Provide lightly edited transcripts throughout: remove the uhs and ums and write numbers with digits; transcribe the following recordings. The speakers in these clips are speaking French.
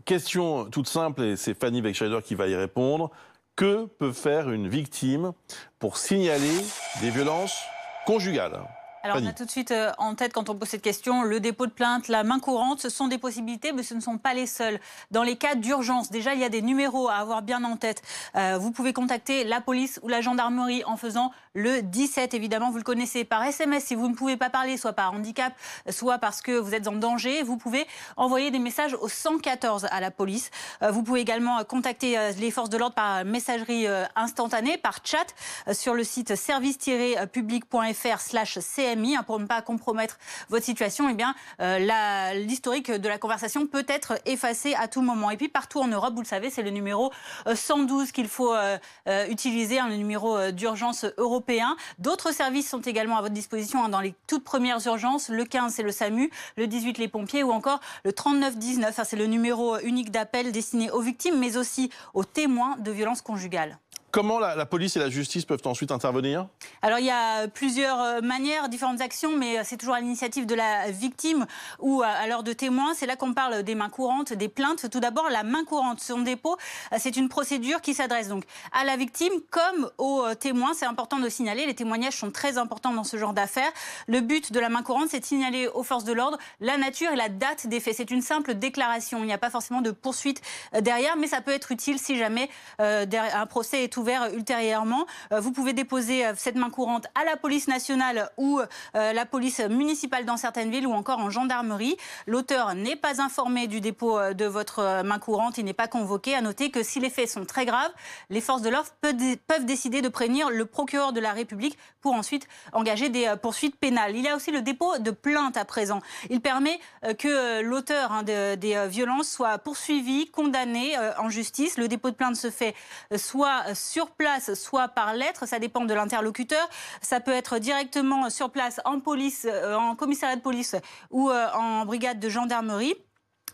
question toute simple, et c'est Fanny Wegscheider qui va y répondre. Que peut faire une victime pour signaler des violences conjugales? Alors, on a tout de suite en tête, quand on pose cette question, le dépôt de plainte, la main courante. Ce sont des possibilités, mais ce ne sont pas les seules. Dans les cas d'urgence, déjà, il y a des numéros à avoir bien en tête. Vous pouvez contacter la police ou la gendarmerie en faisant le 17, évidemment. Vous le connaissez par SMS. Si vous ne pouvez pas parler, soit par handicap, soit parce que vous êtes en danger, vous pouvez envoyer des messages au 114 à la police. Vous pouvez également contacter les forces de l'ordre par messagerie instantanée, par chat, sur le site service-public.fr/CM. Pour ne pas compromettre votre situation, eh bien, l'historique de la conversation peut être effacé à tout moment. Et puis partout en Europe, vous le savez, c'est le numéro 112 qu'il faut utiliser, le numéro d'urgence européen. D'autres services sont également à votre disposition dans les toutes premières urgences. Le 15, c'est le SAMU, le 18, les pompiers, ou encore le 3919. C'est le numéro unique d'appel destiné aux victimes, mais aussi aux témoins de violences conjugales. Comment la police et la justice peuvent ensuite intervenir? Alors, il y a plusieurs manières, différentes actions, mais c'est toujours à l'initiative de la victime ou à l'heure de témoin. C'est là qu'on parle des mains courantes, des plaintes. Tout d'abord, la main courante. Son dépôt, c'est une procédure qui s'adresse donc à la victime comme aux témoins. C'est important de signaler. Les témoignages sont très importants dans ce genre d'affaires. Le but de la main courante, c'est de signaler aux forces de l'ordre la nature et la date des faits. C'est une simple déclaration. Il n'y a pas forcément de poursuite derrière, mais ça peut être utile si jamais un procès est ouvert ultérieurement. Vous pouvez déposer cette main courante à la police nationale ou la police municipale dans certaines villes, ou encore en gendarmerie. L'auteur n'est pas informé du dépôt de votre main courante, il n'est pas convoqué. À noter que si les faits sont très graves, les forces de l'ordre peuvent décider de prévenir le procureur de la République pour ensuite engager des poursuites pénales. Il y a aussi le dépôt de plainte à présent. Il permet que l'auteur des violences soit poursuivi, condamné en justice. Le dépôt de plainte se fait soit sur place, soit par lettre, ça dépend de l'interlocuteur. Ça peut être directement sur place en police, en commissariat de police ou en brigade de gendarmerie.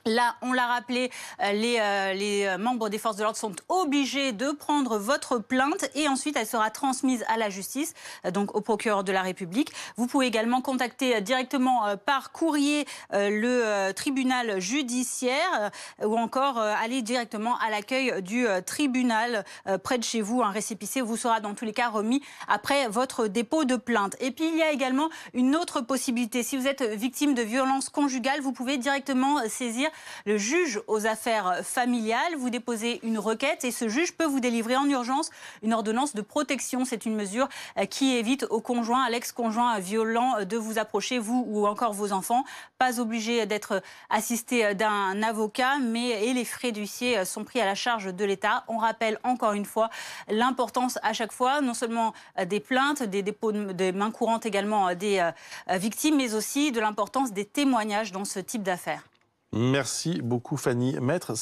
Là, on l'a rappelé, les membres des forces de l'ordre sont obligés de prendre votre plainte et ensuite elle sera transmise à la justice, donc au procureur de la République. Vous pouvez également contacter directement par courrier le tribunal judiciaire ou encore aller directement à l'accueil du tribunal près de chez vous. Un récépissé vous sera dans tous les cas remis après votre dépôt de plainte. Et puis il y a également une autre possibilité. Si vous êtes victime de violences conjugales, vous pouvez directement saisir le juge aux affaires familiales. Vous déposez une requête et ce juge peut vous délivrer en urgence une ordonnance de protection. C'est une mesure qui évite au conjoint, à l'ex-conjoint violent de vous approcher, vous ou encore vos enfants. Pas obligé d'être assisté d'un avocat, et les frais d'huissier sont pris à la charge de l'État. On rappelle encore une fois l'importance à chaque fois, non seulement des plaintes, des dépôts de main courantes également des victimes, mais aussi de l'importance des témoignages dans ce type d'affaires. Merci beaucoup Fanny. Maître,